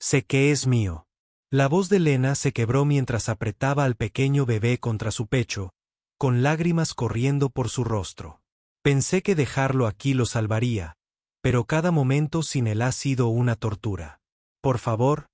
Sé que es mío. La voz de Lena se quebró mientras apretaba al pequeño bebé contra su pecho, con lágrimas corriendo por su rostro. Pensé que dejarlo aquí lo salvaría, pero cada momento sin él ha sido una tortura. Por favor,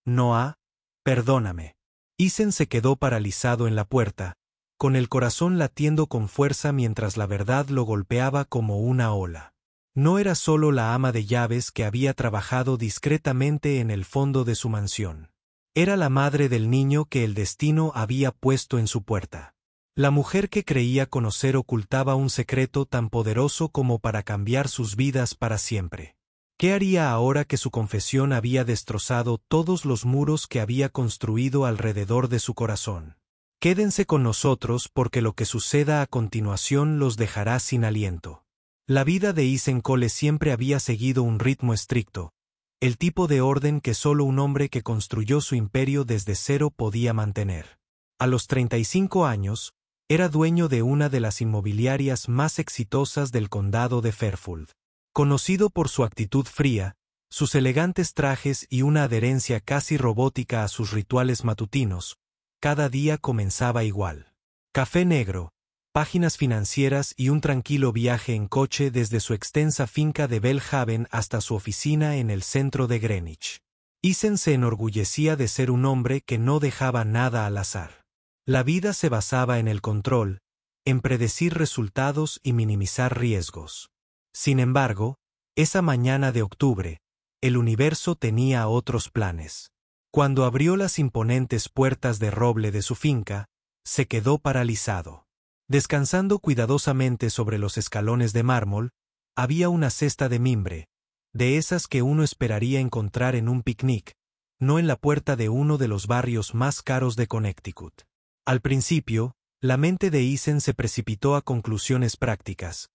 Noah, perdóname. Isen se quedó paralizado en la puerta, con el corazón latiendo con fuerza mientras la verdad lo golpeaba como una ola. No era solo la ama de llaves que había trabajado discretamente en el fondo de su mansión. Era la madre del niño que el destino había puesto en su puerta. La mujer que creía conocer ocultaba un secreto tan poderoso como para cambiar sus vidas para siempre. ¿Qué haría ahora que su confesión había destrozado todos los muros que había construido alrededor de su corazón? Quédense con nosotros porque lo que suceda a continuación los dejará sin aliento. La vida de Isen Cole siempre había seguido un ritmo estricto, el tipo de orden que solo un hombre que construyó su imperio desde cero podía mantener. A los 35 años, era dueño de una de las inmobiliarias más exitosas del condado de Fairfield. Conocido por su actitud fría, sus elegantes trajes y una adherencia casi robótica a sus rituales matutinos, cada día comenzaba igual. Café negro, páginas financieras y un tranquilo viaje en coche desde su extensa finca de Belhaven hasta su oficina en el centro de Greenwich. Isen se enorgullecía de ser un hombre que no dejaba nada al azar. La vida se basaba en el control, en predecir resultados y minimizar riesgos. Sin embargo, esa mañana de octubre, el universo tenía otros planes. Cuando abrió las imponentes puertas de roble de su finca, se quedó paralizado. Descansando cuidadosamente sobre los escalones de mármol, había una cesta de mimbre, de esas que uno esperaría encontrar en un picnic, no en la puerta de uno de los barrios más caros de Connecticut. Al principio, la mente de Isen se precipitó a conclusiones prácticas.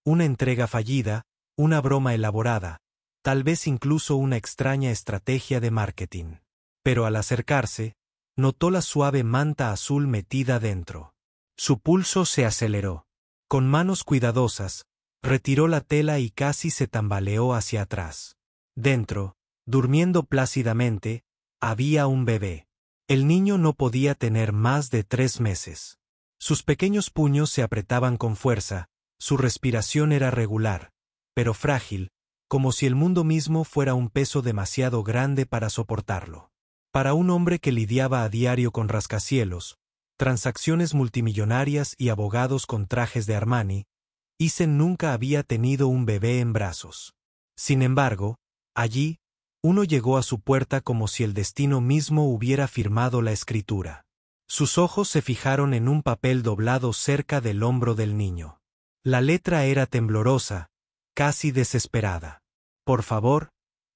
Una entrega fallida, una broma elaborada, tal vez incluso una extraña estrategia de marketing. Pero al acercarse, notó la suave manta azul metida dentro. Su pulso se aceleró. Con manos cuidadosas, retiró la tela y casi se tambaleó hacia atrás. Dentro, durmiendo plácidamente, había un bebé. El niño no podía tener más de 3 meses. Sus pequeños puños se apretaban con fuerza, su respiración era regular, pero frágil, como si el mundo mismo fuera un peso demasiado grande para soportarlo. Para un hombre que lidiaba a diario con rascacielos, transacciones multimillonarias y abogados con trajes de Armani, Isen nunca había tenido un bebé en brazos. Sin embargo, allí, uno llegó a su puerta como si el destino mismo hubiera firmado la escritura. Sus ojos se fijaron en un papel doblado cerca del hombro del niño. La letra era temblorosa, casi desesperada. Por favor,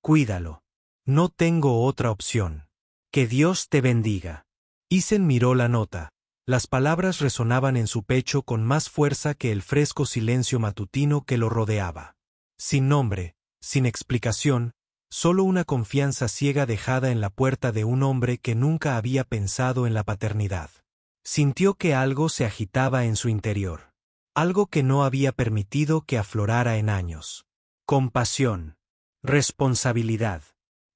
cuídalo. No tengo otra opción. Que Dios te bendiga. Isen miró la nota. Las palabras resonaban en su pecho con más fuerza que el fresco silencio matutino que lo rodeaba. Sin nombre, sin explicación, solo una confianza ciega dejada en la puerta de un hombre que nunca había pensado en la paternidad. Sintió que algo se agitaba en su interior. Algo que no había permitido que aflorara en años. Compasión. Responsabilidad.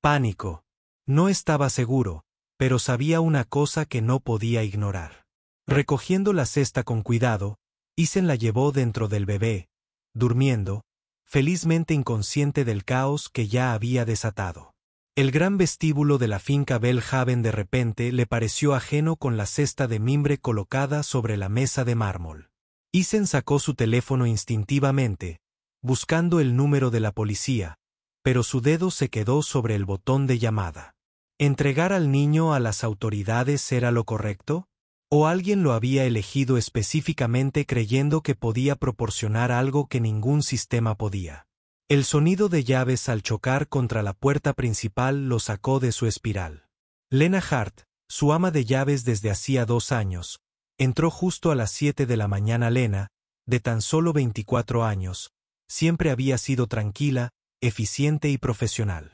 Pánico. No estaba seguro, pero sabía una cosa que no podía ignorar. Recogiendo la cesta con cuidado, Isen la llevó dentro del bebé, durmiendo, felizmente inconsciente del caos que ya había desatado. El gran vestíbulo de la finca Belhaven de repente le pareció ajeno con la cesta de mimbre colocada sobre la mesa de mármol. Isen sacó su teléfono instintivamente, buscando el número de la policía, pero su dedo se quedó sobre el botón de llamada. ¿Entregar al niño a las autoridades era lo correcto? ¿O alguien lo había elegido específicamente creyendo que podía proporcionar algo que ningún sistema podía? El sonido de llaves al chocar contra la puerta principal lo sacó de su espiral. Lena Hart, su ama de llaves desde hacía 2 años, entró justo a las 7 de la mañana. Lena, de tan solo 24 años, siempre había sido tranquila, eficiente y profesional.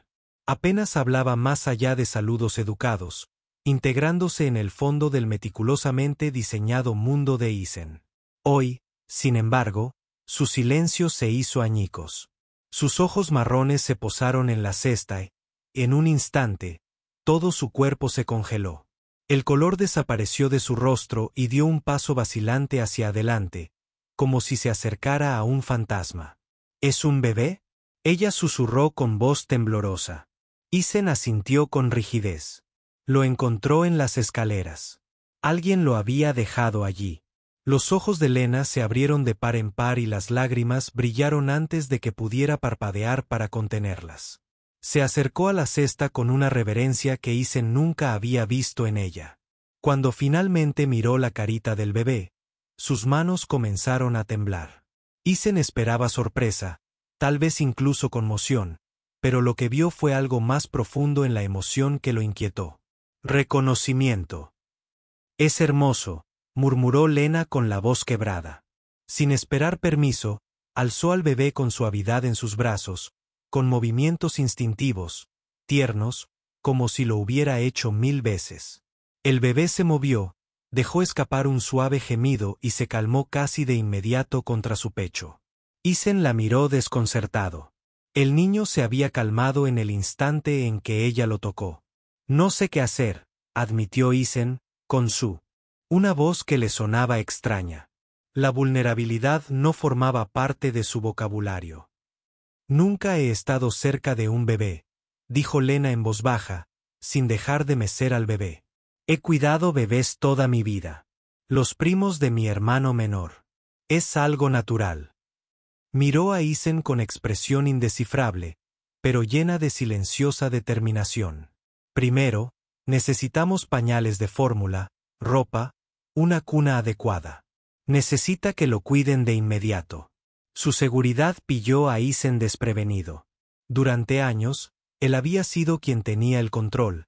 Apenas hablaba más allá de saludos educados, integrándose en el fondo del meticulosamente diseñado mundo de Isen. Hoy, sin embargo, su silencio se hizo añicos. Sus ojos marrones se posaron en la cesta en un instante, todo su cuerpo se congeló. El color desapareció de su rostro y dio un paso vacilante hacia adelante, como si se acercara a un fantasma. ¿Es un bebé? Ella susurró con voz temblorosa. Isen asintió con rigidez. Lo encontró en las escaleras. Alguien lo había dejado allí. Los ojos de Lena se abrieron de par en par y las lágrimas brillaron antes de que pudiera parpadear para contenerlas. Se acercó a la cesta con una reverencia que Isen nunca había visto en ella. Cuando finalmente miró la carita del bebé, sus manos comenzaron a temblar. Isen esperaba sorpresa, tal vez incluso conmoción, pero lo que vio fue algo más profundo en la emoción que lo inquietó. Reconocimiento. Es hermoso, murmuró Lena con la voz quebrada. Sin esperar permiso, alzó al bebé con suavidad en sus brazos, con movimientos instintivos, tiernos, como si lo hubiera hecho 1000 veces. El bebé se movió, dejó escapar un suave gemido y se calmó casi de inmediato contra su pecho. Isen la miró desconcertado. El niño se había calmado en el instante en que ella lo tocó. No sé qué hacer, admitió Isen, con una voz que le sonaba extraña. La vulnerabilidad no formaba parte de su vocabulario. Nunca he estado cerca de un bebé, dijo Lena en voz baja, sin dejar de mecer al bebé. He cuidado bebés toda mi vida. Los primos de mi hermano menor. Es algo natural. Miró a Isen con expresión indescifrable, pero llena de silenciosa determinación. Primero, necesitamos pañales de fórmula, ropa, una cuna adecuada. Necesita que lo cuiden de inmediato. Su seguridad pilló a Isen desprevenido. Durante años, él había sido quien tenía el control,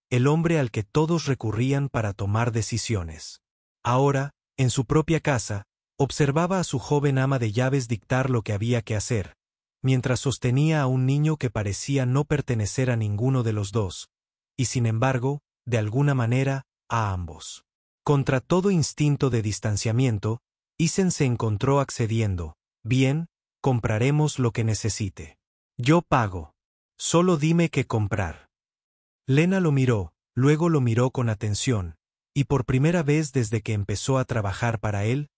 el hombre al que todos recurrían para tomar decisiones. Ahora, en su propia casa, observaba a su joven ama de llaves dictar lo que había que hacer, mientras sostenía a un niño que parecía no pertenecer a ninguno de los dos, y sin embargo, de alguna manera, a ambos. Contra todo instinto de distanciamiento, Isen se encontró accediendo. Bien, compraremos lo que necesite. Yo pago. Solo dime qué comprar. Lena lo miró, luego lo miró con atención, y por primera vez desde que empezó a trabajar para él,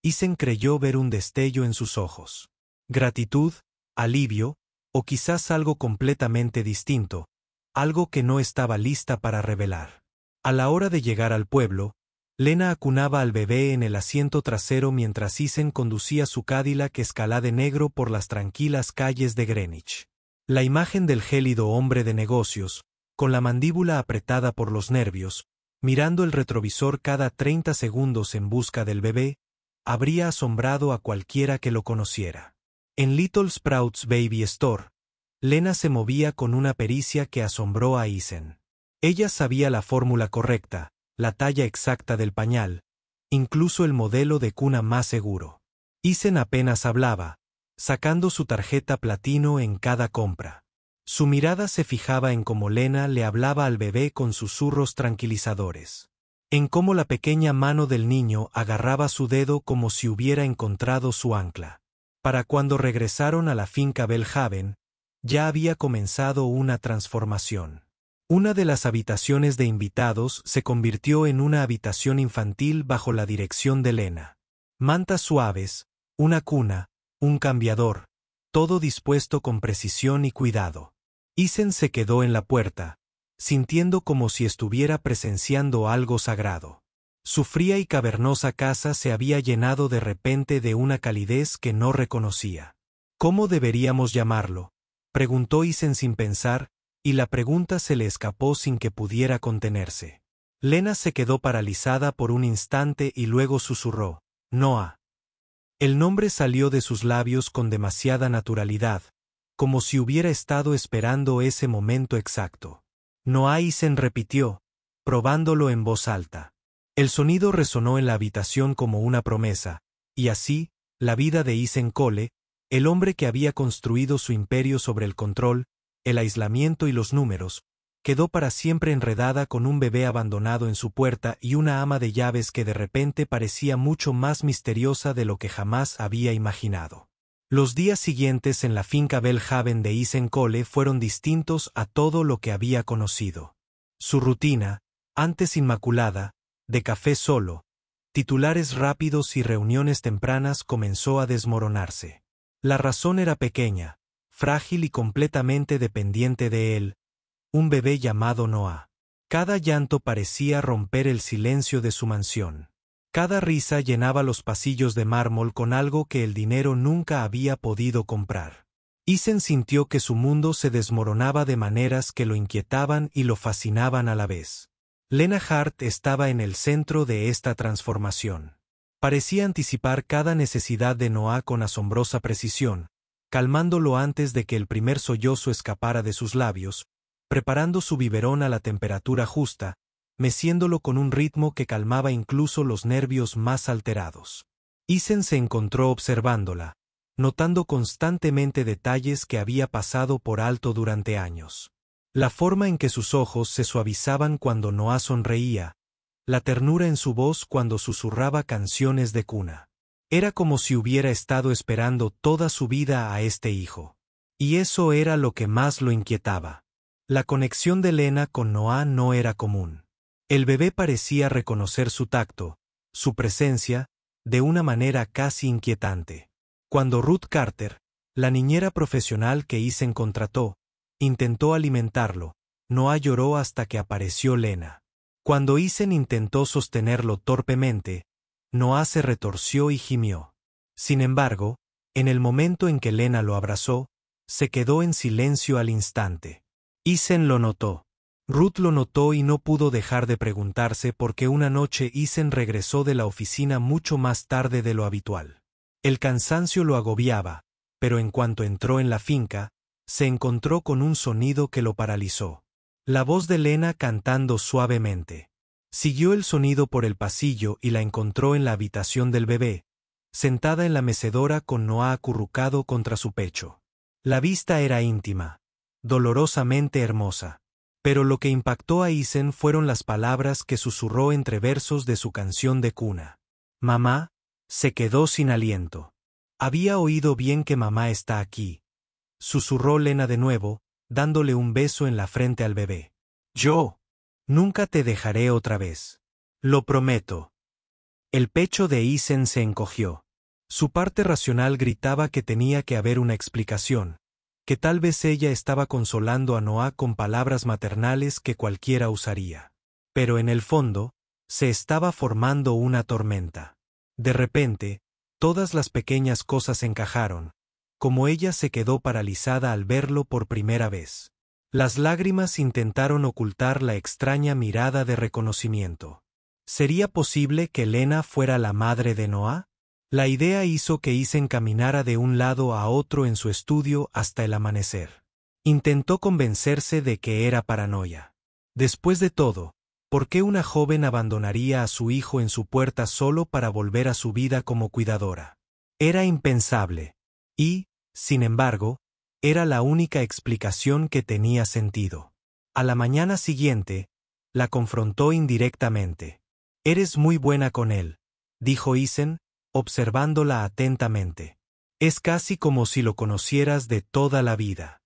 Isen creyó ver un destello en sus ojos. Gratitud, alivio, o quizás algo completamente distinto, algo que no estaba lista para revelar. A la hora de llegar al pueblo, Lena acunaba al bebé en el asiento trasero mientras Isen conducía su Cadillac Escalade negro por las tranquilas calles de Greenwich. La imagen del gélido hombre de negocios, con la mandíbula apretada por los nervios, mirando el retrovisor cada 30 segundos en busca del bebé, habría asombrado a cualquiera que lo conociera. En Little Sprouts Baby Store, Lena se movía con una pericia que asombró a Isen. Ella sabía la fórmula correcta, la talla exacta del pañal, incluso el modelo de cuna más seguro. Isen apenas hablaba, sacando su tarjeta platino en cada compra. Su mirada se fijaba en cómo Lena le hablaba al bebé con susurros tranquilizadores. En cómo la pequeña mano del niño agarraba su dedo como si hubiera encontrado su ancla. Para cuando regresaron a la finca Belhaven, ya había comenzado una transformación. Una de las habitaciones de invitados se convirtió en una habitación infantil bajo la dirección de Lena. Mantas suaves, una cuna, un cambiador, todo dispuesto con precisión y cuidado. Isen se quedó en la puerta, sintiendo como si estuviera presenciando algo sagrado. Su fría y cavernosa casa se había llenado de repente de una calidez que no reconocía. ¿Cómo deberíamos llamarlo?, preguntó Isen sin pensar, y la pregunta se le escapó sin que pudiera contenerse. Lena se quedó paralizada por un instante y luego susurró, Noah. El nombre salió de sus labios con demasiada naturalidad, como si hubiera estado esperando ese momento exacto. Noah. Isen repitió, probándolo en voz alta. El sonido resonó en la habitación como una promesa, y así, la vida de Isen Cole, el hombre que había construido su imperio sobre el control, el aislamiento y los números, quedó para siempre enredada con un bebé abandonado en su puerta y una ama de llaves que de repente parecía mucho más misteriosa de lo que jamás había imaginado. Los días siguientes en la finca Belhaven de Isen-Cole fueron distintos a todo lo que había conocido. Su rutina, antes inmaculada, de café solo, titulares rápidos y reuniones tempranas comenzó a desmoronarse. La razón era pequeña, frágil y completamente dependiente de él, un bebé llamado Noah. Cada llanto parecía romper el silencio de su mansión. Cada risa llenaba los pasillos de mármol con algo que el dinero nunca había podido comprar. Isen sintió que su mundo se desmoronaba de maneras que lo inquietaban y lo fascinaban a la vez. Lena Hart estaba en el centro de esta transformación. Parecía anticipar cada necesidad de Noah con asombrosa precisión, calmándolo antes de que el primer sollozo escapara de sus labios, preparando su biberón a la temperatura justa, meciéndolo con un ritmo que calmaba incluso los nervios más alterados. Isen se encontró observándola, notando constantemente detalles que había pasado por alto durante años. La forma en que sus ojos se suavizaban cuando Noah sonreía, la ternura en su voz cuando susurraba canciones de cuna. Era como si hubiera estado esperando toda su vida a este hijo. Y eso era lo que más lo inquietaba. La conexión de Lena con Noah no era común. El bebé parecía reconocer su tacto, su presencia, de una manera casi inquietante. Cuando Ruth Carter, la niñera profesional que Isen contrató, intentó alimentarlo, Noah lloró hasta que apareció Lena. Cuando Isen intentó sostenerlo torpemente, Noah se retorció y gimió. Sin embargo, en el momento en que Lena lo abrazó, se quedó en silencio al instante. Isen lo notó. Ruth lo notó y no pudo dejar de preguntarse por qué una noche Isen regresó de la oficina mucho más tarde de lo habitual. El cansancio lo agobiaba, pero en cuanto entró en la finca, se encontró con un sonido que lo paralizó. La voz de Lena cantando suavemente. Siguió el sonido por el pasillo y la encontró en la habitación del bebé, sentada en la mecedora con Noah acurrucado contra su pecho. La vista era íntima, dolorosamente hermosa. Pero lo que impactó a Isen fueron las palabras que susurró entre versos de su canción de cuna. Mamá, se quedó sin aliento. Había oído bien que mamá está aquí. Susurró Lena de nuevo, dándole un beso en la frente al bebé. Yo nunca te dejaré otra vez. Lo prometo. El pecho de Isen se encogió. Su parte racional gritaba que tenía que haber una explicación, que tal vez ella estaba consolando a Noah con palabras maternales que cualquiera usaría. Pero en el fondo, se estaba formando una tormenta. De repente, todas las pequeñas cosas encajaron, como ella se quedó paralizada al verlo por primera vez. Las lágrimas intentaron ocultar la extraña mirada de reconocimiento. ¿Sería posible que Lena fuera la madre de Noah? La idea hizo que Isen caminara de un lado a otro en su estudio hasta el amanecer. Intentó convencerse de que era paranoia. Después de todo, ¿por qué una joven abandonaría a su hijo en su puerta solo para volver a su vida como cuidadora? Era impensable. Y, sin embargo, era la única explicación que tenía sentido. A la mañana siguiente, la confrontó indirectamente. «Eres muy buena con él», dijo Isen, observándola atentamente. «Es casi como si lo conocieras de toda la vida».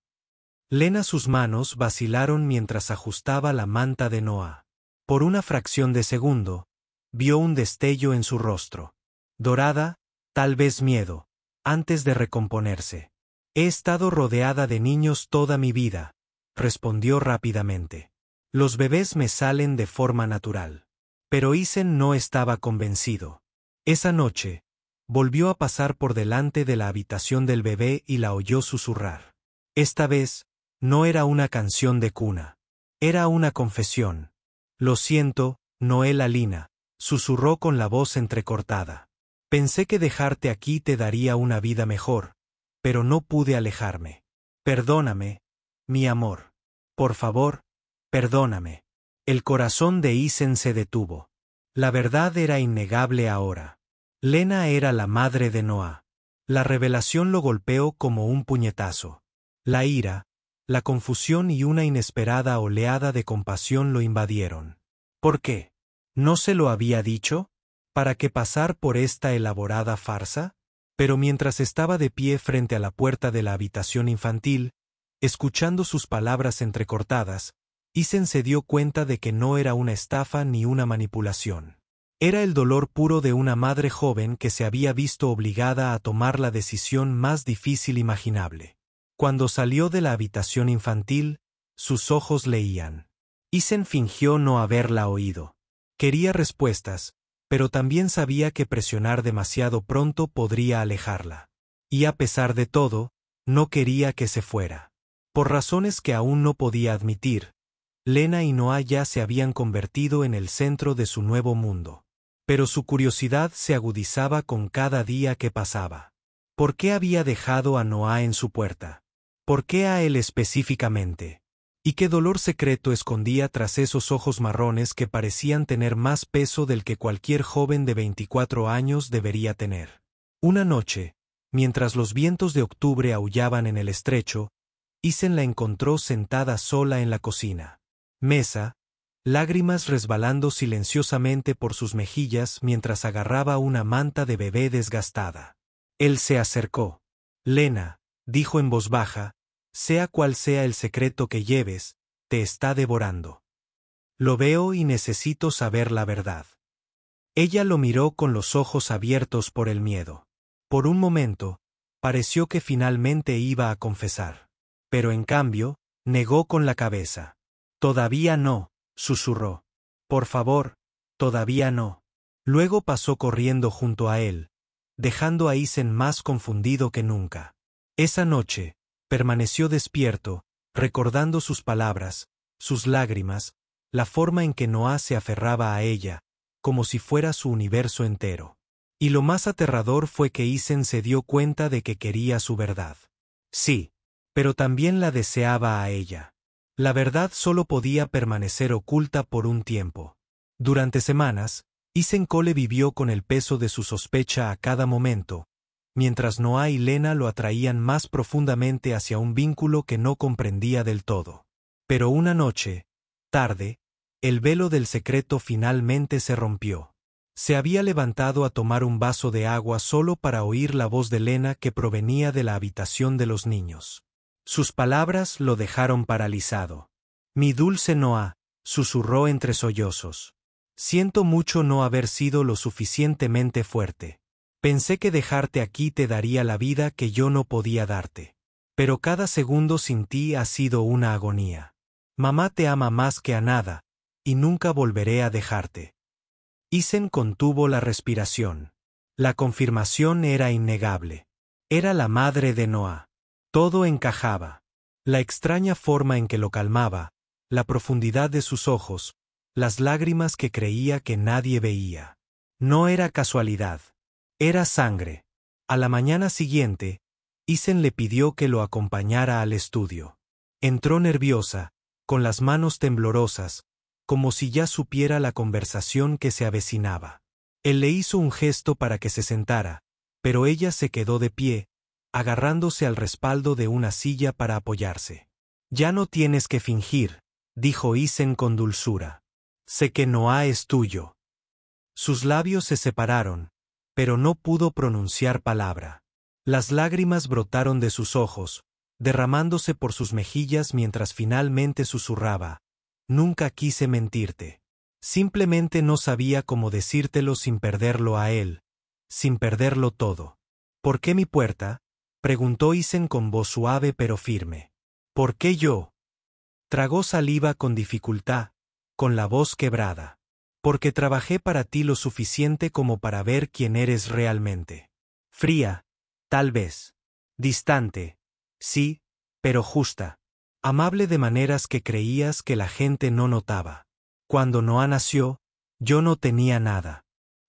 Lena sus manos vacilaron mientras ajustaba la manta de Noah. Por una fracción de segundo, vio un destello en su rostro. Dorada, tal vez miedo, antes de recomponerse. «He estado rodeada de niños toda mi vida», respondió rápidamente. «Los bebés me salen de forma natural». Pero Isen no estaba convencido. Esa noche, volvió a pasar por delante de la habitación del bebé y la oyó susurrar. Esta vez, no era una canción de cuna. Era una confesión. «Lo siento, Noel Alina», susurró con la voz entrecortada. «Pensé que dejarte aquí te daría una vida mejor, pero no pude alejarme. Perdóname, mi amor. Por favor, perdóname». El corazón de Isen se detuvo. La verdad era innegable ahora. Lena era la madre de Noah. La revelación lo golpeó como un puñetazo. La ira, la confusión y una inesperada oleada de compasión lo invadieron. ¿Por qué? ¿No se lo había dicho? ¿Para qué pasar por esta elaborada farsa? Pero mientras estaba de pie frente a la puerta de la habitación infantil, escuchando sus palabras entrecortadas, Isen se dio cuenta de que no era una estafa ni una manipulación. Era el dolor puro de una madre joven que se había visto obligada a tomar la decisión más difícil imaginable. Cuando salió de la habitación infantil, sus ojos leían. Isen fingió no haberla oído. Quería respuestas, pero también sabía que presionar demasiado pronto podría alejarla. Y a pesar de todo, no quería que se fuera. Por razones que aún no podía admitir, Lena y Noah ya se habían convertido en el centro de su nuevo mundo. Pero su curiosidad se agudizaba con cada día que pasaba. ¿Por qué había dejado a Noah en su puerta? ¿Por qué a él específicamente? ¿Y qué dolor secreto escondía tras esos ojos marrones que parecían tener más peso del que cualquier joven de 24 años debería tener? Una noche, mientras los vientos de octubre aullaban en el estrecho, Isen la encontró sentada sola en la cocina. Mesa, lágrimas resbalando silenciosamente por sus mejillas mientras agarraba una manta de bebé desgastada. Él se acercó. Lena, dijo en voz baja, sea cual sea el secreto que lleves, te está devorando. Lo veo y necesito saber la verdad. Ella lo miró con los ojos abiertos por el miedo. Por un momento, pareció que finalmente iba a confesar. Pero en cambio, negó con la cabeza. Todavía no, susurró. Por favor, todavía no. Luego pasó corriendo junto a él, dejando a Isen más confundido que nunca. Esa noche, permaneció despierto, recordando sus palabras, sus lágrimas, la forma en que Noah se aferraba a ella, como si fuera su universo entero. Y lo más aterrador fue que Isen se dio cuenta de que quería su verdad. Sí, pero también la deseaba a ella. La verdad solo podía permanecer oculta por un tiempo. Durante semanas, Isen Cole vivió con el peso de su sospecha a cada momento, mientras Noah y Lena lo atraían más profundamente hacia un vínculo que no comprendía del todo. Pero una noche, tarde, el velo del secreto finalmente se rompió. Se había levantado a tomar un vaso de agua solo para oír la voz de Lena que provenía de la habitación de los niños. Sus palabras lo dejaron paralizado. Mi dulce Noah, susurró entre sollozos. Siento mucho no haber sido lo suficientemente fuerte. Pensé que dejarte aquí te daría la vida que yo no podía darte. Pero cada segundo sin ti ha sido una agonía. Mamá te ama más que a nada, y nunca volveré a dejarte. Isen contuvo la respiración. La confirmación era innegable. Era la madre de Noah. Todo encajaba. La extraña forma en que lo calmaba, la profundidad de sus ojos, las lágrimas que creía que nadie veía. No era casualidad. Era sangre. A la mañana siguiente, Isen le pidió que lo acompañara al estudio. Entró nerviosa, con las manos temblorosas, como si ya supiera la conversación que se avecinaba. Él le hizo un gesto para que se sentara, pero ella se quedó de pie, agarrándose al respaldo de una silla para apoyarse. Ya no tienes que fingir, dijo Isen con dulzura. Sé que Noah es tuyo. Sus labios se separaron, pero no pudo pronunciar palabra. Las lágrimas brotaron de sus ojos, derramándose por sus mejillas mientras finalmente susurraba. Nunca quise mentirte. Simplemente no sabía cómo decírtelo sin perderlo a él, sin perderlo todo. ¿Por qué mi puerta? Preguntó Isen con voz suave pero firme. ¿Por qué yo? Tragó saliva con dificultad, con la voz quebrada. Porque trabajé para ti lo suficiente como para ver quién eres realmente. Fría, tal vez. Distante, sí, pero justa. Amable de maneras que creías que la gente no notaba. Cuando Noah nació, yo no tenía nada.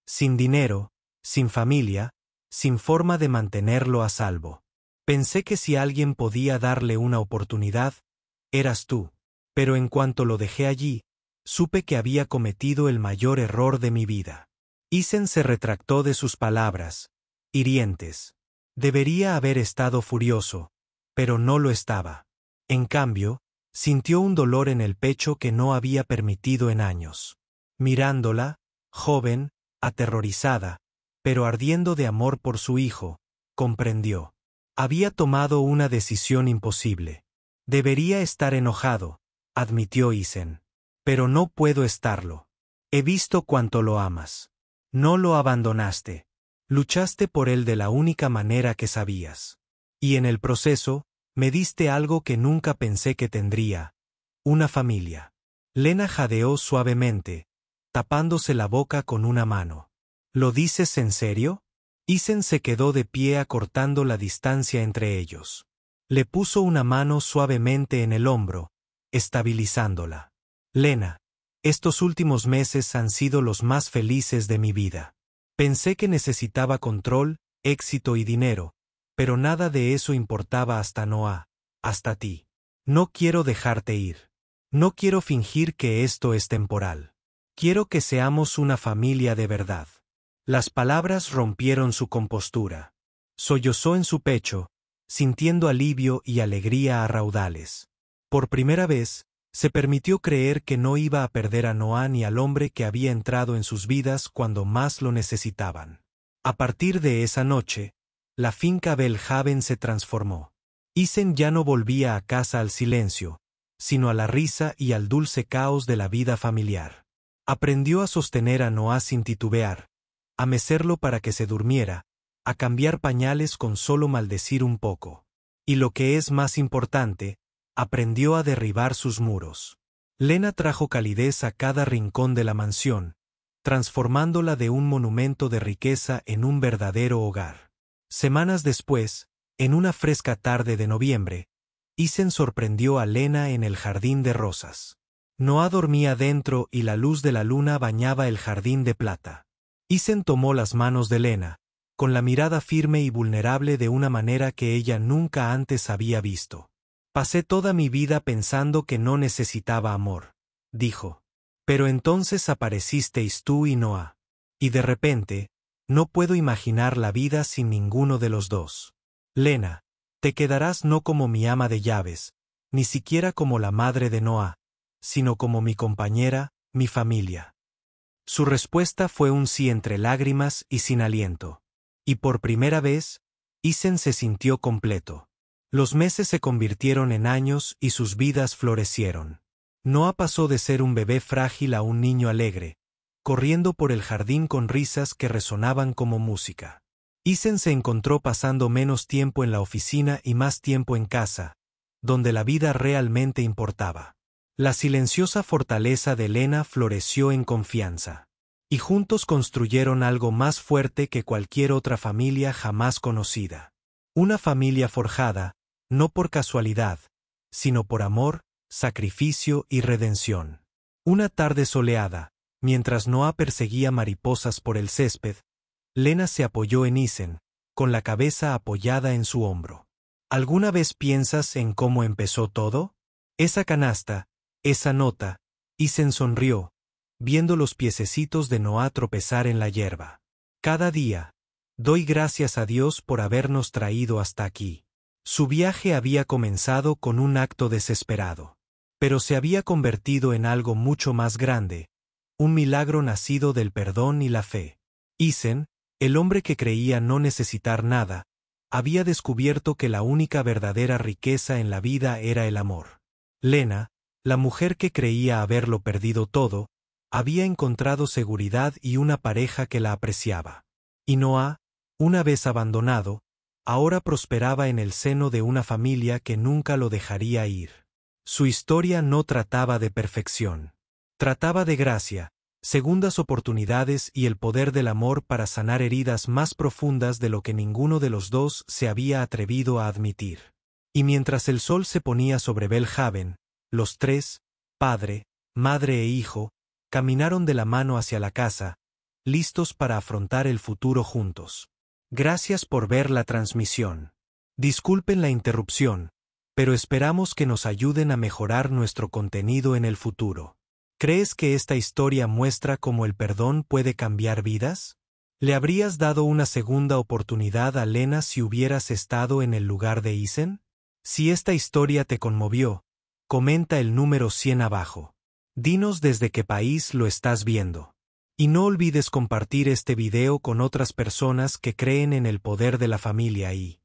Sin dinero, sin familia, sin forma de mantenerlo a salvo. Pensé que si alguien podía darle una oportunidad, eras tú. Pero en cuanto lo dejé allí, supe que había cometido el mayor error de mi vida. Isen se retractó de sus palabras, hirientes. Debería haber estado furioso, pero no lo estaba. En cambio, sintió un dolor en el pecho que no había permitido en años. Mirándola, joven, aterrorizada, pero ardiendo de amor por su hijo, comprendió. Había tomado una decisión imposible. Debería estar enojado, admitió Isen. Pero no puedo estarlo. He visto cuánto lo amas. No lo abandonaste. Luchaste por él de la única manera que sabías. Y en el proceso, me diste algo que nunca pensé que tendría: una familia. Lena jadeó suavemente, tapándose la boca con una mano. ¿Lo dices en serio? Isen se quedó de pie acortando la distancia entre ellos. Le puso una mano suavemente en el hombro, estabilizándola. Lena, estos últimos meses han sido los más felices de mi vida. Pensé que necesitaba control, éxito y dinero, pero nada de eso importaba hasta Noah, hasta ti. No quiero dejarte ir. No quiero fingir que esto es temporal. Quiero que seamos una familia de verdad. Las palabras rompieron su compostura. Sollozó en su pecho, sintiendo alivio y alegría a raudales. Por primera vez, se permitió creer que no iba a perder a Noah ni al hombre que había entrado en sus vidas cuando más lo necesitaban. A partir de esa noche, la finca Belhaven se transformó. Isen ya no volvía a casa al silencio, sino a la risa y al dulce caos de la vida familiar. Aprendió a sostener a Noah sin titubear, a mecerlo para que se durmiera, a cambiar pañales con solo maldecir un poco. Y lo que es más importante, aprendió a derribar sus muros. Lena trajo calidez a cada rincón de la mansión, transformándola de un monumento de riqueza en un verdadero hogar. Semanas después, en una fresca tarde de noviembre, Isen sorprendió a Lena en el jardín de rosas. Noah dormía dentro y la luz de la luna bañaba el jardín de plata. Isen tomó las manos de Lena, con la mirada firme y vulnerable de una manera que ella nunca antes había visto. Pasé toda mi vida pensando que no necesitaba amor, dijo. Pero entonces aparecisteis tú y Noah. Y de repente, no puedo imaginar la vida sin ninguno de los dos. Lena, te quedarás no como mi ama de llaves, ni siquiera como la madre de Noah, sino como mi compañera, mi familia. Su respuesta fue un sí entre lágrimas y sin aliento. Y por primera vez, Isen se sintió completo. Los meses se convirtieron en años y sus vidas florecieron. Noah pasó de ser un bebé frágil a un niño alegre, corriendo por el jardín con risas que resonaban como música. Isen se encontró pasando menos tiempo en la oficina y más tiempo en casa, donde la vida realmente importaba. La silenciosa fortaleza de Lena floreció en confianza. Y juntos construyeron algo más fuerte que cualquier otra familia jamás conocida. Una familia forjada, no por casualidad, sino por amor, sacrificio y redención. Una tarde soleada, mientras Noah perseguía mariposas por el césped, Lena se apoyó en Isen, con la cabeza apoyada en su hombro. ¿Alguna vez piensas en cómo empezó todo? Esa canasta, esa nota. Isen sonrió, viendo los piececitos de Noah tropezar en la hierba. Cada día, doy gracias a Dios por habernos traído hasta aquí. Su viaje había comenzado con un acto desesperado, pero se había convertido en algo mucho más grande, un milagro nacido del perdón y la fe. Isen, el hombre que creía no necesitar nada, había descubierto que la única verdadera riqueza en la vida era el amor. Lena, la mujer que creía haberlo perdido todo, había encontrado seguridad y una pareja que la apreciaba. Y Noah, una vez abandonado, ahora prosperaba en el seno de una familia que nunca lo dejaría ir. Su historia no trataba de perfección. Trataba de gracia, segundas oportunidades y el poder del amor para sanar heridas más profundas de lo que ninguno de los dos se había atrevido a admitir. Y mientras el sol se ponía sobre Belhaven, los tres, padre, madre e hijo, caminaron de la mano hacia la casa, listos para afrontar el futuro juntos. Gracias por ver la transmisión. Disculpen la interrupción, pero esperamos que nos ayuden a mejorar nuestro contenido en el futuro. ¿Crees que esta historia muestra cómo el perdón puede cambiar vidas? ¿Le habrías dado una segunda oportunidad a Lena si hubieras estado en el lugar de Isen? Si esta historia te conmovió, comenta el número 100 abajo. Dinos desde qué país lo estás viendo. Y no olvides compartir este video con otras personas que creen en el poder de la familia y